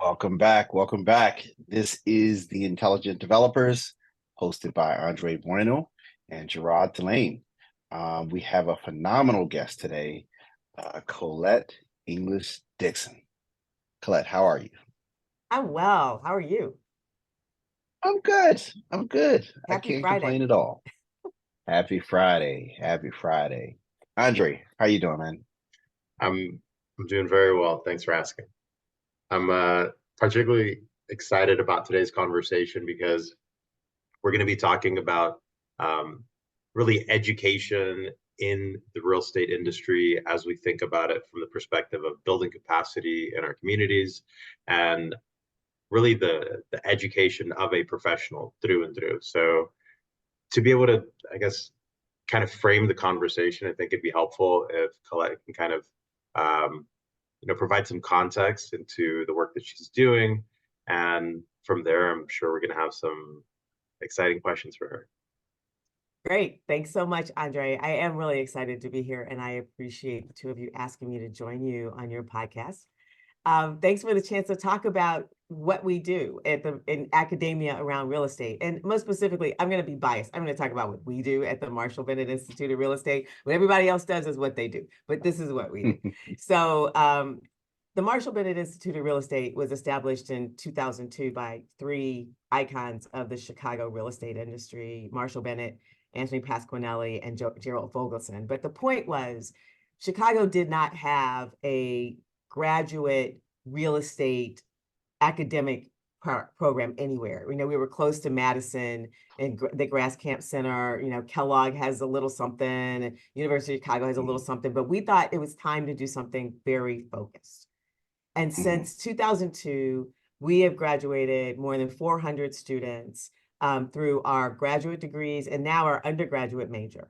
Welcome back. Welcome back. This is The Intelligent Developers, hosted by Andre Bueno and Gerard Delane. We have a phenomenal guest today, Collette English Dixon. Collette, how are you? I'm well. How are you? I'm good. I'm good. I Happy can't Friday. complain at all. Happy Friday. Happy Friday. Andre, how you doing, man? I'm doing very well. Thanks for asking. I'm particularly excited about today's conversation because we're going to be talking about um, really education in the real estate industry as we think about it from the perspective of building capacity in our communities and really the education of a professional through and through. So to be able to, I guess, kind of frame the conversation, I think it'd be helpful if Collette can kind of um, provide some context into the work that she's doing. And from there, I'm sure we're going to have some exciting questions for her. Great. Thanks so much, Andre. I am really excited to be here, and I appreciate the two of you asking me to join you on your podcast. Thanks for the chance to talk about what we do in academia around real estate. And most specifically, I'm going to be biased. I'm going to talk about what we do at the Marshall Bennett Institute of Real Estate. What everybody else does is what they do, but this is what we do. So the Marshall Bennett Institute of Real Estate was established in 2002 by three icons of the Chicago real estate industry: Marshall Bennett, Anthony Pasquinelli, and Gerald Vogelson. But the point was, Chicago did not have a graduate real estate academic program anywhere. We were close to Madison and the Grass Camp Center. Kellogg has a little something, University of Chicago has a little something, but we thought it was time to do something very focused. And since 2002, we have graduated more than 400 students through our graduate degrees and now our undergraduate major.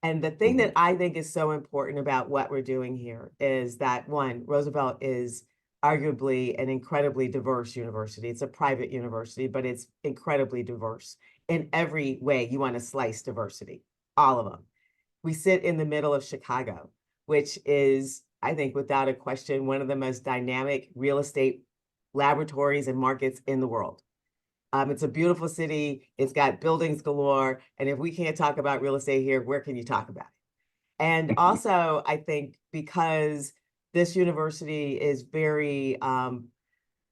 And the thing that I think is so important about what we're doing here is that, one, Roosevelt is arguably an incredibly diverse university. It's a private university, but it's incredibly diverse in every way you want to slice diversity, all of them. We sit in the middle of Chicago, which is, I think, without a question, one of the most dynamic real estate laboratories and markets in the world. It's a beautiful city. It's got buildings galore. And if we can't talk about real estate here, where can you talk about it? And also, I think because this university is very founded,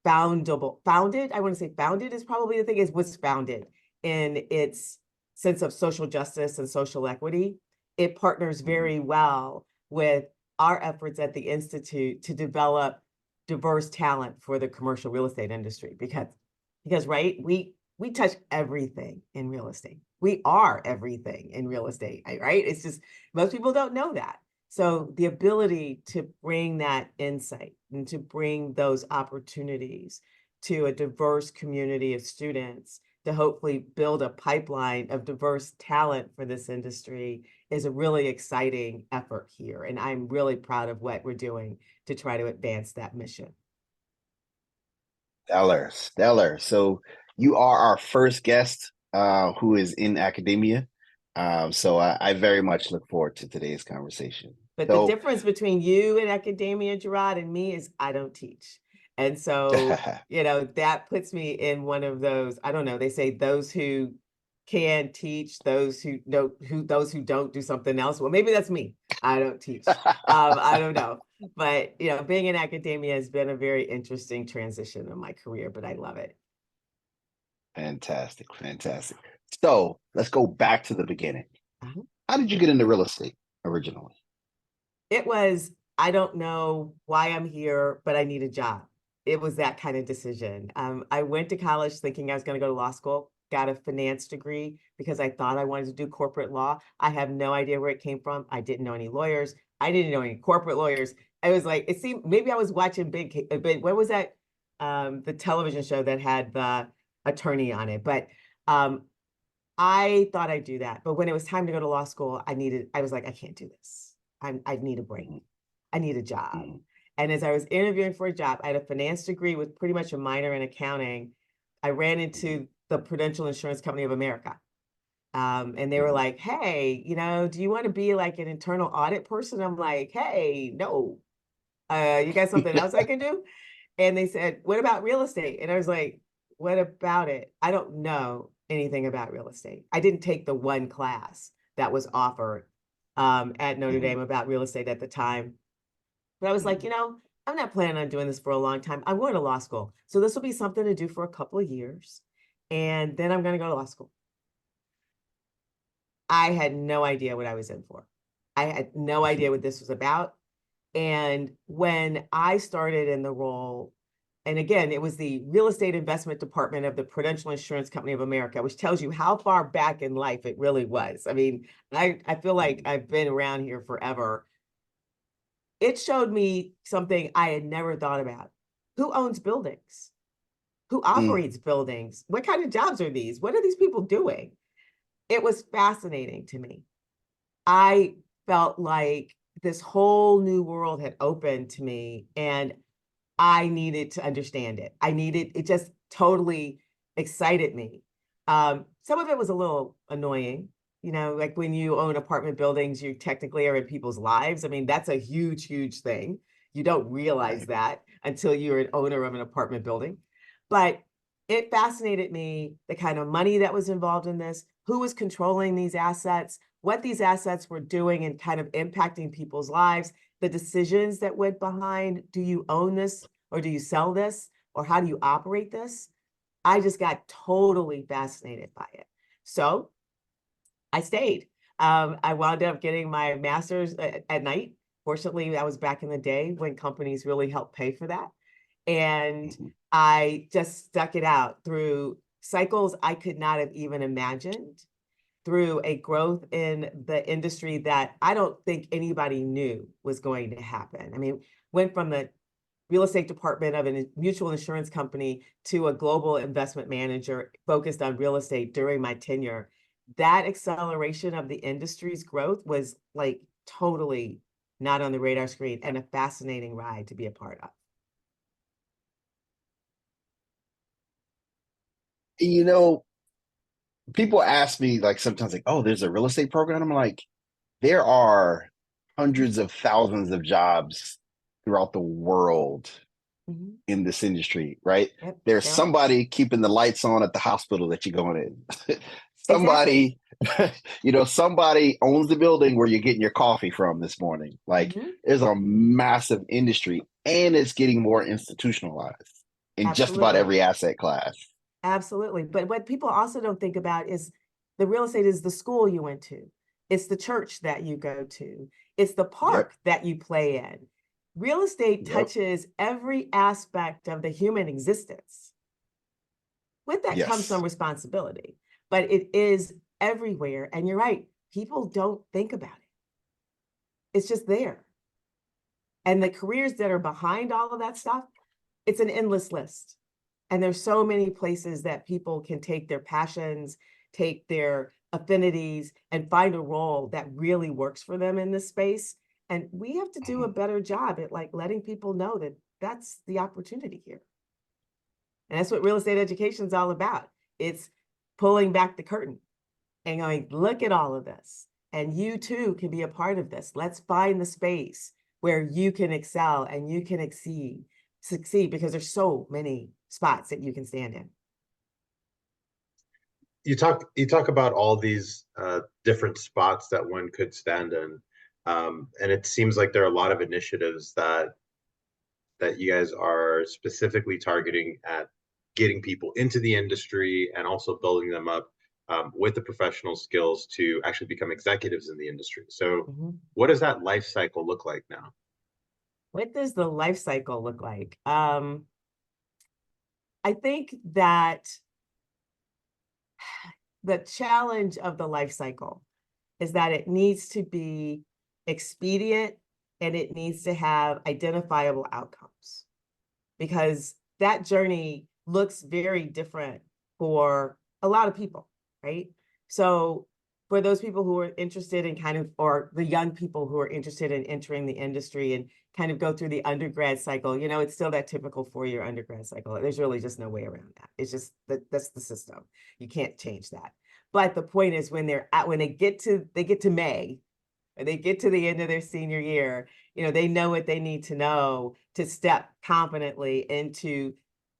I want to say founded is probably the thing, is what's founded in its sense of social justice and social equity. It partners very well with our efforts at the Institute to develop diverse talent for the commercial real estate industry because right, we touch everything in real estate. We are everything in real estate, right? It's just most people don't know that. So the ability to bring that insight and to bring those opportunities to a diverse community of students to hopefully build a pipeline of diverse talent for this industry is a really exciting effort here. And I'm really proud of what we're doing to try to advance that mission. Stellar, stellar. So you are our first guest who is in academia. So I very much look forward to today's conversation. But the So, difference between you and academia, Gerard, and me is I don't teach. And so, that puts me in one of those, I don't know, they say those who can teach, those who don't do something else. Well, maybe that's me. I don't teach. I don't know. But, being in academia has been a very interesting transition in my career, but I love it. fantastic, fantastic. So let's go back to the beginning. Uh-huh. How did you get into real estate originally? It was, I don't know why I'm here, but I need a job. It was that kind of decision. I went to college thinking I was going to go to law school, got a finance degree because I thought I wanted to do corporate law. I have no idea where it came from. I didn't know any lawyers. I didn't know any corporate lawyers. I was like, it seemed, maybe I was watching what was that? The television show that had the attorney on it. But I thought I'd do that. But when it was time to go to law school, I was like, I can't do this. I need a break. I need a job. And as I was interviewing for a job, I had a finance degree with pretty much a minor in accounting. I ran into the Prudential Insurance Company of America. And they were like, hey, do you want to be like an internal audit person? I'm like, hey, no. You got something else I can do? And they said, what about real estate? And I was like, what about it? I don't know anything about real estate. I didn't take the one class that was offered at Notre Mhm. Dame about real estate at the time. But I was like, Mhm. you know, I'm not planning on doing this for a long time. I'm going to law school. So this will be something to do for a couple of years. And then I'm going to go to law school. I had no idea what I was in for. I had no idea what this was about. And when I started in the role, and again, it was the real estate investment department of the Prudential Insurance Company of America, which tells you how far back in life it really was. I mean, I feel like I've been around here forever. It showed me something I had never thought about. Who owns buildings? Who Mm. operates buildings? What kind of jobs are these? What are these people doing? It was fascinating to me. I felt like this whole new world had opened to me, and I needed to understand it. It just totally excited me. Some of it was a little annoying, you know, like when you own apartment buildings, you technically are in people's lives. I mean, that's a huge, huge thing. You don't realize Right. that until you're an owner of an apartment building. But it fascinated me, the kind of money that was involved in this, who was controlling these assets, what these assets were doing and kind of impacting people's lives, the decisions that went behind, do you own this or do you sell this or how do you operate this? I just got totally fascinated by it. So I stayed. I wound up getting my master's at night. Fortunately, that was back in the day when companies really helped pay for that. And Mhm. I just stuck it out through cycles I could not have even imagined, through a growth in the industry that I don't think anybody knew was going to happen. I mean, went from the real estate department of a mutual insurance company to a global investment manager focused on real estate during my tenure. That acceleration of the industry's growth was like totally not on the radar screen and a fascinating ride to be a part of. You know, people ask me like sometimes like, oh, there's a real estate program. I'm like, there are hundreds of thousands of jobs throughout the world Mhm. in this industry, right? Yep, There's there are. somebody keeping the lights on at the hospital that you're going in. Exactly. Somebody, somebody owns the building where you're getting your coffee from this morning. Like, Mhm. there's a massive industry and it's getting more institutionalized in just about Absolutely. every asset class. Absolutely. But what people also don't think about is the real estate is the school you went to. It's the church that you go to. It's the Yep. park that you play in. Real estate Yep. touches every aspect of the human existence. With that comes some Yes. responsibility, but it is everywhere. And you're right, people don't think about it. It's just there. And the careers that are behind all of that stuff, it's an endless list. And there's so many places that people can take their passions, take their affinities, and find a role that really works for them in this space. And we have to do a Mhm. better job at like letting people know that that's the opportunity here. And that's what real estate education is all about. It's pulling back the curtain and going, look at all of this. And you too can be a part of this. Let's find the space where you can excel and you can succeed because there's so many spots that you can stand in. You talk about all these different spots that one could stand in, and it seems like there are a lot of initiatives that you guys are specifically targeting at getting people into the industry and also building them up with the professional skills to actually become executives in the industry. So, Mhm. what does that life cycle look like now? What does the life cycle look like? I think that the challenge of the life cycle is that it needs to be expedient and it needs to have identifiable outcomes, because that journey looks very different for a lot of people, right? So for those people who are interested in kind of, or the young people who are interested in entering the industry and kind of go through the undergrad cycle, you know, it's still that typical 4-year undergrad cycle. There's really just no way around that. It's just that's the system. You can't change that. But the point is when they get to May, or they get to the end of their senior year, they know what they need to know to step confidently into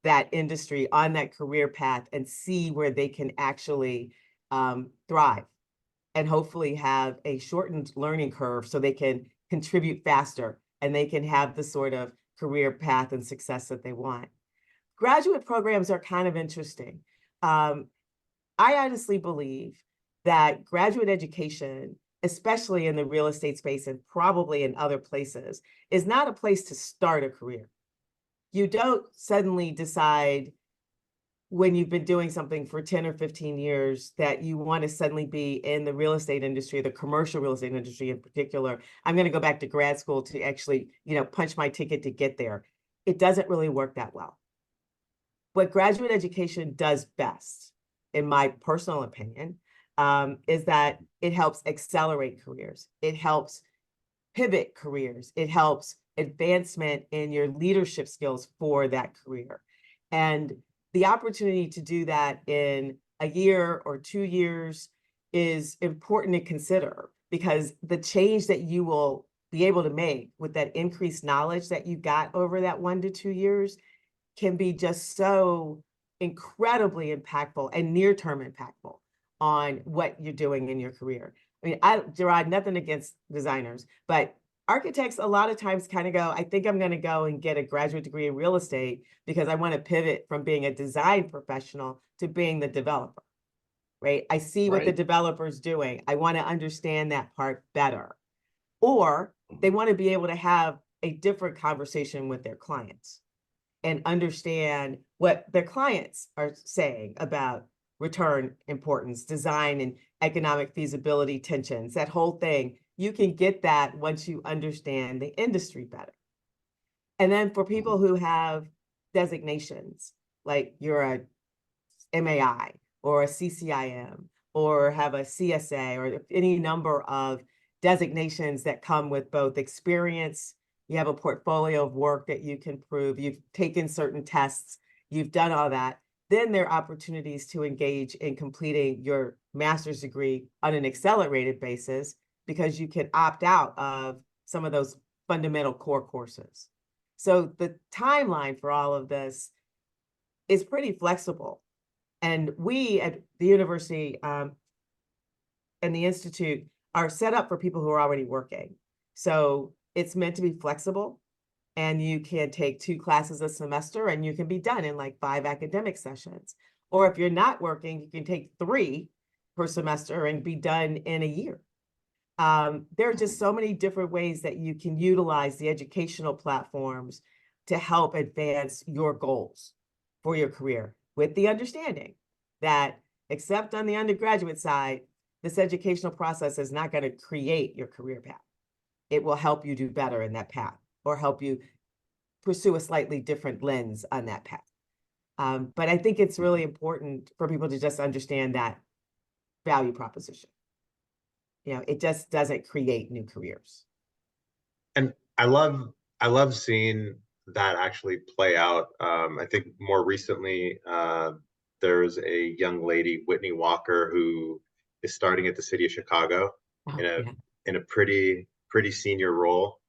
that industry on that career path and see where they can actually thrive and hopefully have a shortened learning curve so they can contribute faster and they can have the sort of career path and success that they want. Graduate programs are kind of interesting. I honestly believe that graduate education, especially in the real estate space and probably in other places, is not a place to start a career. You don't suddenly decide when you've been doing something for 10 or 15 years that you want to suddenly be in the real estate industry, the commercial real estate industry in particular. I'm going to go back to grad school to actually, punch my ticket to get there. It doesn't really work that well. What graduate education does best, in my personal opinion, is that it helps accelerate careers. It helps pivot careers. It helps advancement in your leadership skills for that career. And the opportunity to do that in a year or 2 years is important to consider, because the change that you will be able to make with that increased knowledge that you got over that 1 to 2 years can be just so incredibly impactful and near-term impactful on what you're doing in your career. I mean, Gerard, nothing against designers, but architects a lot of times kind of go, I think I'm going to go and get a graduate degree in real estate because I want to pivot from being a design professional to being the developer, right? I see what the developer's doing. I want to understand that part better. Or they want to be able to have a different conversation with their clients and understand what their clients are saying about return importance, design and economic feasibility tensions, that whole thing. You can get that once you understand the industry better. And then for people who have designations, like you're a MAI or a CCIM or have a CSA or any number of designations that come with both experience, you have a portfolio of work that you can prove, you've taken certain tests, you've done all that, then there are opportunities to engage in completing your master's degree on an accelerated basis, because you can opt out of some of those fundamental core courses. So the timeline for all of this is pretty flexible. And we at the university and the Institute are set up for people who are already working. So it's meant to be flexible, and you can take 2 classes a semester and you can be done in like 5 academic sessions. Or if you're not working, you can take 3 per semester and be done in a year. There are just so many different ways that you can utilize the educational platforms to help advance your goals for your career, with the understanding that, except on the undergraduate side, this educational process is not going to create your career path. It will help you do better in that path or help you pursue a slightly different lens on that path. But I think it's really important for people to just understand that value proposition. It just doesn't create new careers. And I love seeing that actually play out. I think more recently, there's a young lady, Whitney Walker, who is starting at the city of Chicago in a pretty senior role.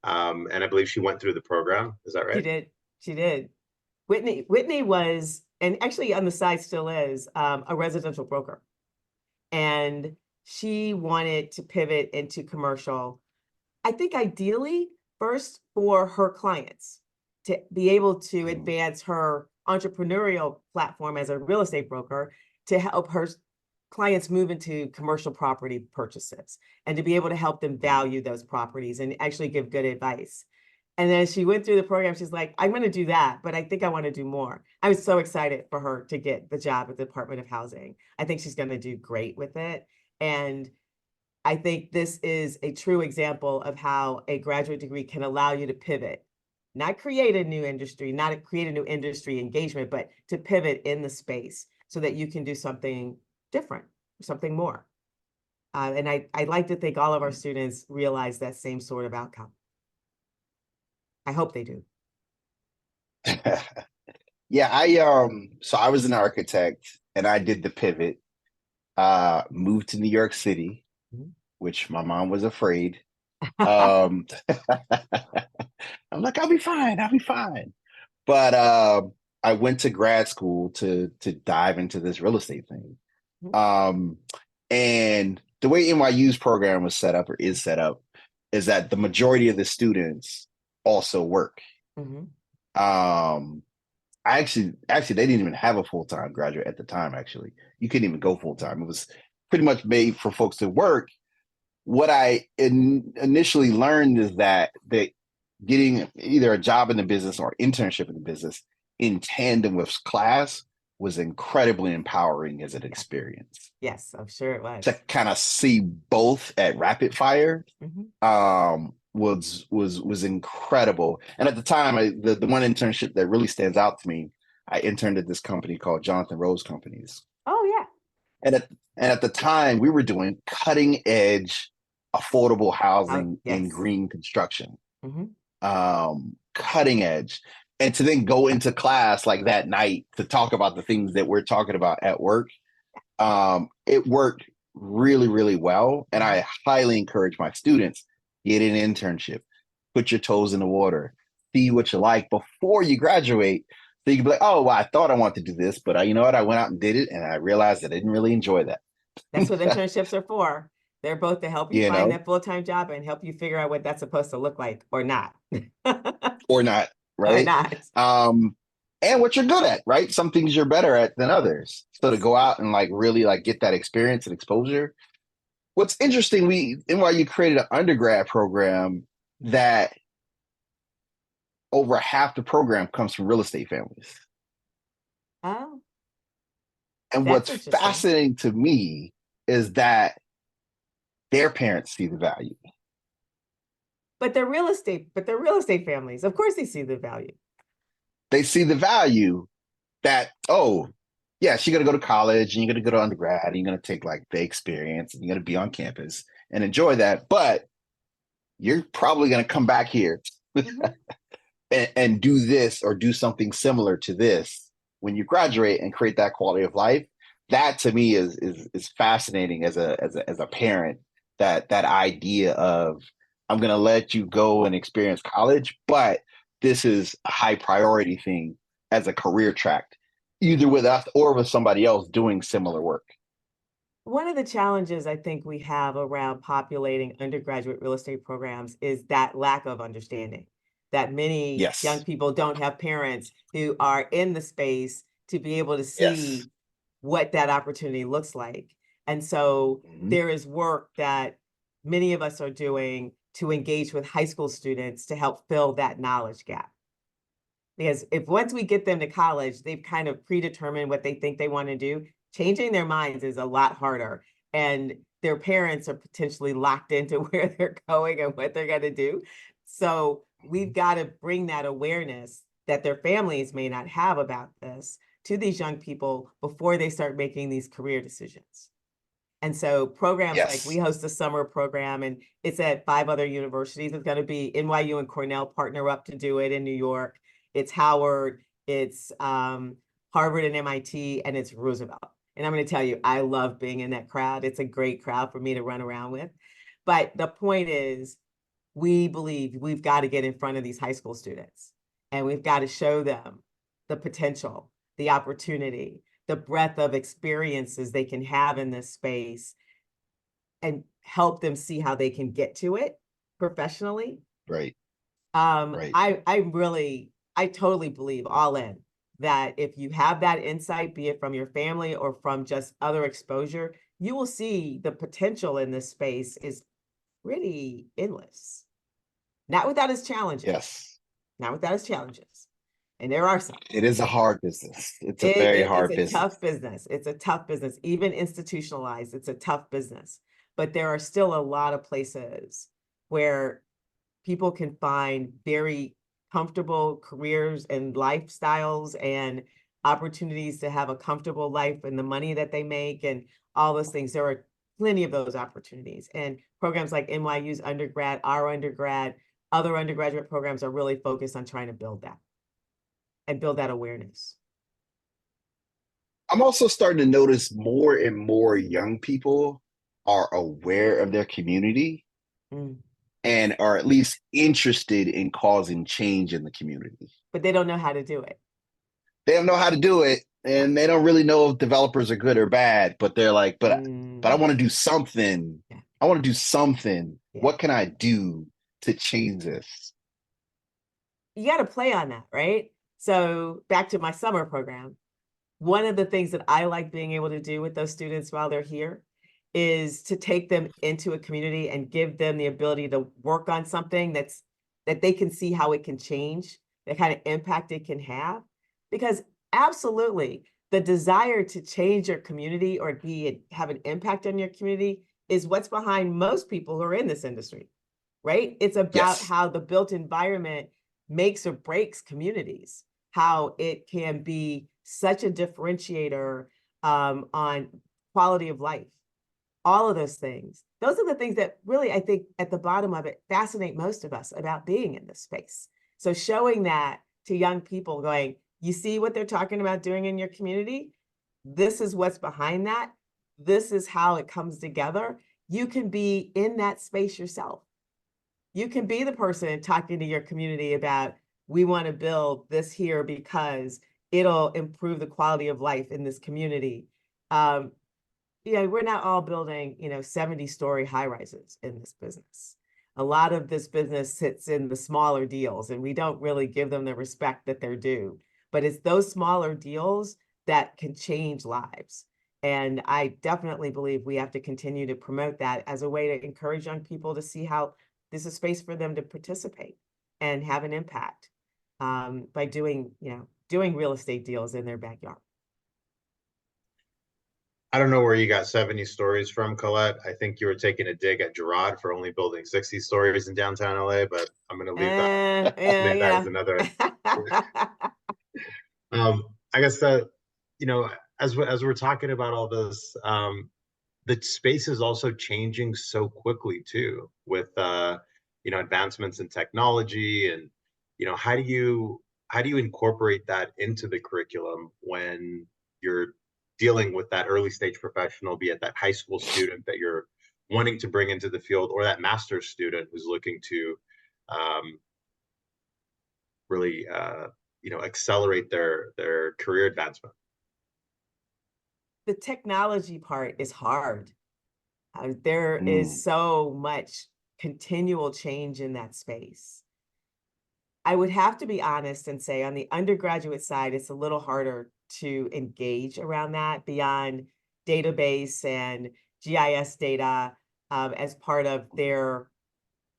And I believe she went through the program. Is that right? She did. Whitney was, and actually on the side still is, a residential broker. And she wanted to pivot into commercial, I think ideally first for her clients, to be able to advance her entrepreneurial platform as a real estate broker, to help her clients move into commercial property purchases and to be able to help them value those properties and actually give good advice. And then she went through the program. She's like, I'm going to do that, but I think I want to do more. I was so excited for her to get the job at the Department of Housing. I think she's going to do great with it. And I think this is a true example of how a graduate degree can allow you to pivot, not create a new industry, not create a new industry engagement, but to pivot in the space so that you can do something different, something more. And I'd like to think all of our students realize that same sort of outcome. I hope they do. Yeah, so I was an architect and I did the pivot, moved to New York City, which my mom was afraid. Um, I'm like, I'll be fine. I'll be fine. But I went to grad school to dive into this real estate thing. Mhm. And the way NYU's program was set up or is set up is that the majority of the students also work. Mhm. Actually they didn't even have a full-time graduate at the time. Actually, you couldn't even go full-time. It was pretty much made for folks to work. What I initially learned is that getting either a job in the business or internship in the business in tandem with class was incredibly empowering as an experience. Yes, I'm sure it was. To kind of see both at rapid fire Mhm. was incredible. And at the time, the one internship that really stands out to me, I interned at this company called Jonathan Rose Companies. Oh, yeah. And at the time, we were doing cutting edge affordable Oh, housing in yes. green construction. Mhm. Cutting edge. And to then go into class like that night to talk about the things that we're talking about at work, it worked really, really well. And I highly encourage my students, get an internship, put your toes in the water, see what you like before you graduate. So you can be like, oh, well, I thought I wanted to do this, but you know what? I went out and did it, and I realized I didn't really enjoy that. That's what internships are for. They're both to help you You find know, that full-time job and help you figure out what that's supposed to look like or not. or not, Or right? not. And what you're good at, right? Some things you're better at than others. So to go out and like really like get that experience and exposure. What's interesting, NYU created an undergrad program that over half the program comes from real estate families. Oh, And that's what's interesting. fascinating to me is that their parents see the value. But they're real estate families. Of course they see the value. They see the value that, oh, yes, you're going to go to college and you're going to go to undergrad and you're going to take like the experience and you're going to be on campus and enjoy that. But you're probably going to come back here Mhm. and do this or do something similar to this when you graduate and create that quality of life. That to me is fascinating as a parent. That idea of, I'm going to let you go and experience college, but this is a high priority thing as a career track, either with us or with somebody else doing similar work. One of the challenges I think we have around populating undergraduate real estate programs is that lack of understanding, that many young Yes. people don't have parents who are in the space to be able to Yes. see what that opportunity looks like. And so Mhm. there is work that many of us are doing to engage with high school students to help fill that knowledge gap. Because if once we get them to college, they've kind of predetermined what they think they want to do, changing their minds is a lot harder. And their parents are potentially locked into where they're going and what they're going to do. So we've got to bring that awareness that their families may not have about this to these young people before they start making these career decisions. And so programs like we Yes. host a summer program and it's at 5 other universities. It's going to be NYU and Cornell partner up to do it in New York. It's Howard, it's Harvard and MIT, and it's Roosevelt. And I'm going to tell you, I love being in that crowd. It's a great crowd for me to run around with. But the point is, we believe we've got to get in front of these high school students and we've got to show them the potential, the opportunity, the breadth of experiences they can have in this space and help them see how they can get to it professionally. Right. Right. I totally believe all in that if you have that insight, be it from your family or from just other exposure, you will see the potential in this space is pretty endless. Not without its challenges, Yes. not without its challenges. And there are some. It is a hard business. It's a very It's hard a tough business. business. It's a tough business. Even institutionalized, it's a tough business. But there are still a lot of places where people can find very comfortable careers and lifestyles and opportunities to have a comfortable life and the money that they make and all those things. There are plenty of those opportunities. And programs like NYU's undergrad, our undergrad, other undergraduate programs are really focused on trying to build that and build that awareness. I'm also starting to notice more and more young people are aware of their community Mm. and are at least interested in causing change in the community. But they don't know how to do it. They don't know how to do it, and they don't really know if developers are good or bad, but they're like, but I want to do something. Yeah. I want to do something. Yeah. What can I do to change this? You got to play on that, right? So back to my summer program, one of the things that I like being able to do with those students while they're here is to take them into a community and give them the ability to work on something that they can see how it can change, the kind of impact it can have. Because absolutely, the desire to change your community or have an impact on your community is what's behind most people who are in this industry, right? It's about Yes. how the built environment makes or breaks communities, how it can be such a differentiator on quality of life, all of those things. Those are the things that really, I think, at the bottom of it, fascinate most of us about being in this space. So showing that to young people going, you see what they're talking about doing in your community? This is what's behind that. This is how it comes together. You can be in that space yourself. You can be the person talking to your community about, we want to build this here because it'll improve the quality of life in this community. We're not all building, 70-story high rises in this business. A lot of this business sits in the smaller deals, and we don't really give them the respect that they're due. But it's those smaller deals that can change lives. And I definitely believe we have to continue to promote that as a way to encourage young people to see how there's a space for them to participate and have an impact by doing real estate deals in their backyard. I don't know where you got 70 stories from, Collette. I think you were taking a dig at Gerard for only building 60 stories in downtown LA, but I'm going to leave that as another. I guess that, as we're talking about all this, the space is also changing so quickly too, with advancements in technology, and how do you incorporate that into the curriculum when you're dealing with that early stage professional, be it that high school student that you're wanting to bring into the field, or that master's student who's looking to really accelerate their career advancement? The technology part is hard. There is so much continual change in that space. I would have to be honest and say on the undergraduate side, it's a little harder to engage around that beyond database and GIS data as part of their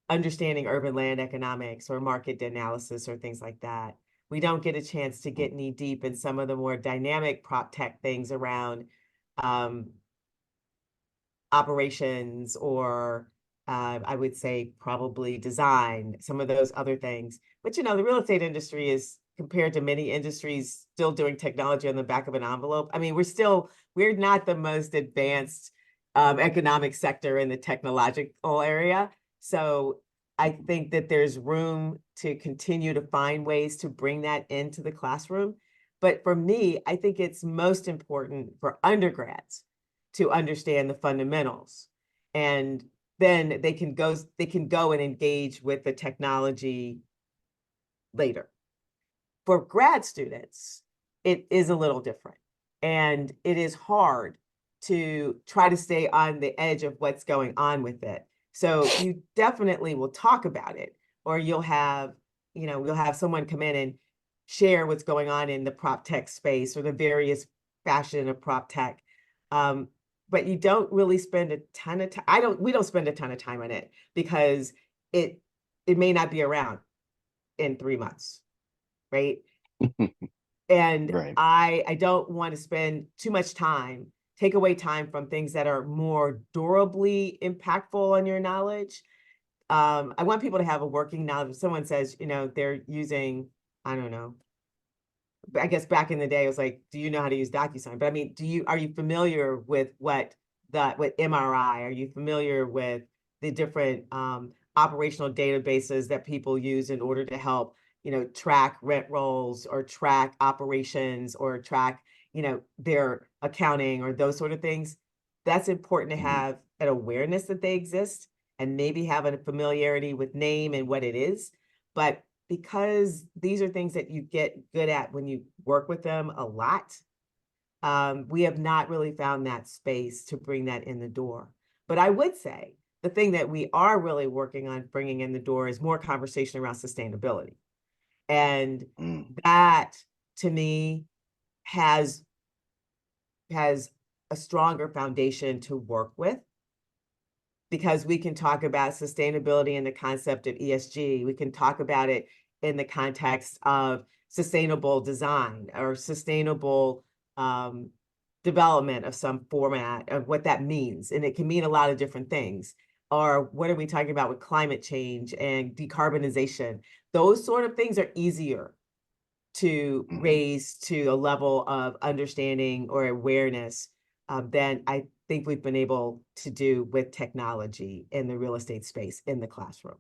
understanding urban land economics or market analysis or things like that. We don't get a chance to get knee deep in some of the more dynamic prop tech things around operations or I would say probably design, some of those other things. But the real estate industry is, compared to many industries, still doing technology on the back of an envelope. I mean, we're not the most advanced economic sector in the technological area. So I think that there's room to continue to find ways to bring that into the classroom. But for me, I think it's most important for undergrads to understand the fundamentals, and then they can go and engage with the technology later. For grad students, it is a little different, and it is hard to try to stay on the edge of what's going on with it. So you definitely will talk about it, or you'll have someone come in and share what's going on in the prop tech space or the various fashion of prop tech. But you don't really spend a ton of time. We don't spend a ton of time on it because it may not be around in 3 months, right? And Right. I don't want to spend too much time, take away time from things that are more durably impactful on your knowledge. I want people to have a working knowledge. If someone says, they're using, I don't know, I guess back in the day, it was like, do you know how to use DocuSign? But I mean, are you familiar with with MRI? Are you familiar with the different operational databases that people use in order to help, track rent rolls or track operations or track, their accounting or those sort of things? That's important to have an awareness that they exist and maybe have a familiarity with name and what it is. But because these are things that you get good at when you work with them a lot, we have not really found that space to bring that in the door. But I would say the thing that we are really working on bringing in the door is more conversation around sustainability. And Mm, that, to me, has a stronger foundation to work with, because we can talk about sustainability in the concept of ESG. We can talk about it in the context of sustainable design or sustainable development of some format of what that means. And it can mean a lot of different things. Or what are we talking about with climate change and decarbonization? Those sort of things are easier to mhm. raise to a level of understanding or awareness than I think we've been able to do with technology in the real estate space in the classroom,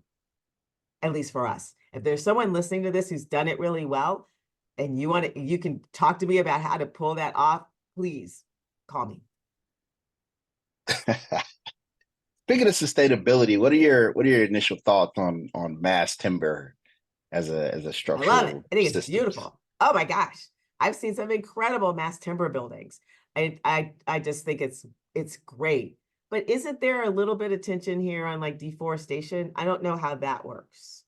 at least for us. If there's someone listening to this who's done it really well, and you can talk to me about how to pull that off, please call me. Speaking of sustainability, what are your initial thoughts on mass timber as a I love it. structural I think it's system? beautiful. Oh my gosh. I've seen some incredible mass timber buildings. I just think it's great. But isn't there a little bit of tension here on like deforestation? I don't know how that works.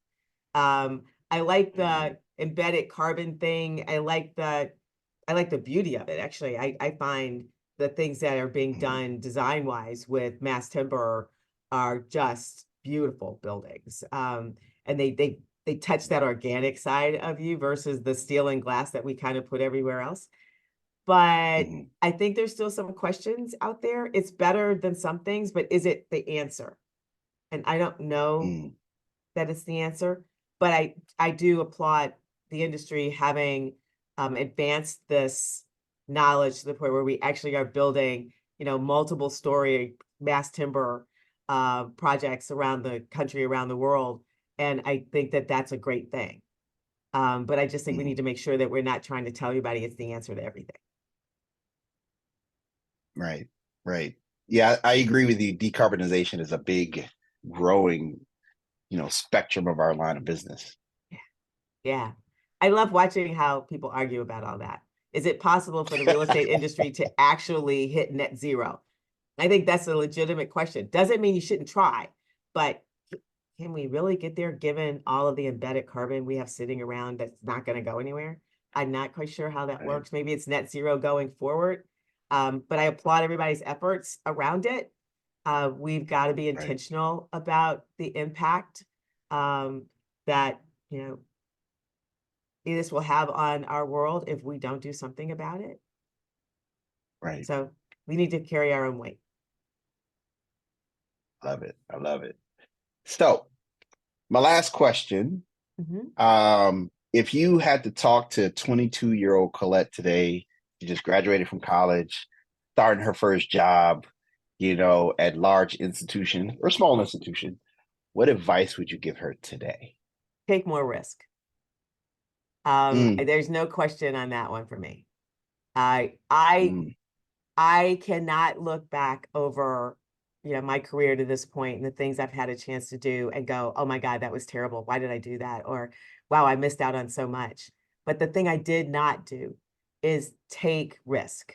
I like Mhm, the embedded carbon thing. I like the beauty of it. Actually, I find the things that are being mhm, done design wise with mass timber are just beautiful buildings. And they touch that organic side of you versus the steel and glass that we kind of put everywhere else. But mhm, I think there's still some questions out there. It's better than some things, but is it the answer? And I don't know mm, that it's the answer, but I do applaud the industry having advanced this knowledge to the point where we actually are building, multiple story mass timber projects around the country, around the world. And I think that that's a great thing. But I just think we mhm. need to make sure that we're not trying to tell everybody it's the answer to everything. Right, right. Yeah, I agree with you. Decarbonization is a big, growing, spectrum of our line of business. Yeah. Yeah. I love watching how people argue about all that. Is it possible for the real estate industry to actually hit net zero? I think that's a legitimate question. Doesn't mean you shouldn't try, but can we really get there given all of the embedded carbon we have sitting around that's not going to go anywhere? I'm not quite sure how that Right, works. Maybe it's net zero going forward. But I applaud everybody's efforts around it. We've got to be right, intentional about the impact that, you know, this will have on our world if we don't do something about it. right. So we need to carry our own weight. Love it. I love it. So, my last question. Mhm. If you had to talk to 22-year-old Collette today, she just graduated from college, starting her first job, at large institution or small institution, what advice would you give her today? Take more risk. Mm, There's no question on that one for me. I I mm, I cannot look back over, my career to this point and the things I've had a chance to do and go, oh my God, that was terrible. Why did I do that? Or wow, I missed out on so much. But the thing I did not do is take risk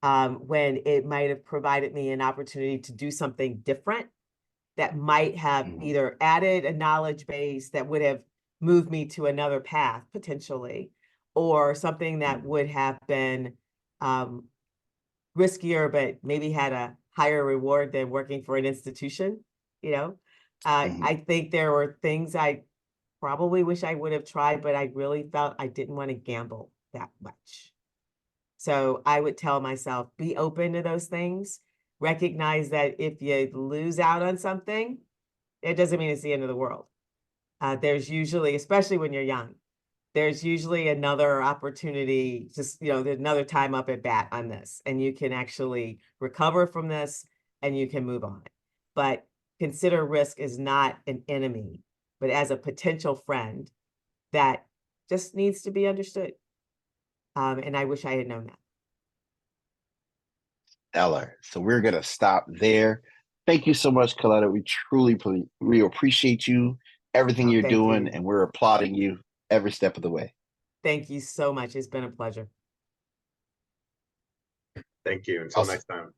when it might have provided me an opportunity to do something different that might have mm, either added a knowledge base that would have moved me to another path potentially, or something that mm, would have been um, riskier, but maybe had a higher reward than working for an institution. You know, mhm, I think there were things I probably wish I would have tried, but I really felt I didn't want to gamble that much. So I would tell myself, be open to those things. Recognize that if you lose out on something, it doesn't mean it's the end of the world. There's usually, especially when you're young, there's usually another opportunity, just, there's another time up at bat on this, and you can actually recover from this and you can move on. But consider risk is not an enemy, but as a potential friend that just needs to be understood. And I wish I had known that. stellar. So we're gonna stop there. Thank you so much, Collette. We appreciate you, everything Oh, you're thank doing, you. and we're applauding you every step of the way. Thank you so much. It's been a pleasure. Thank you. Until next time.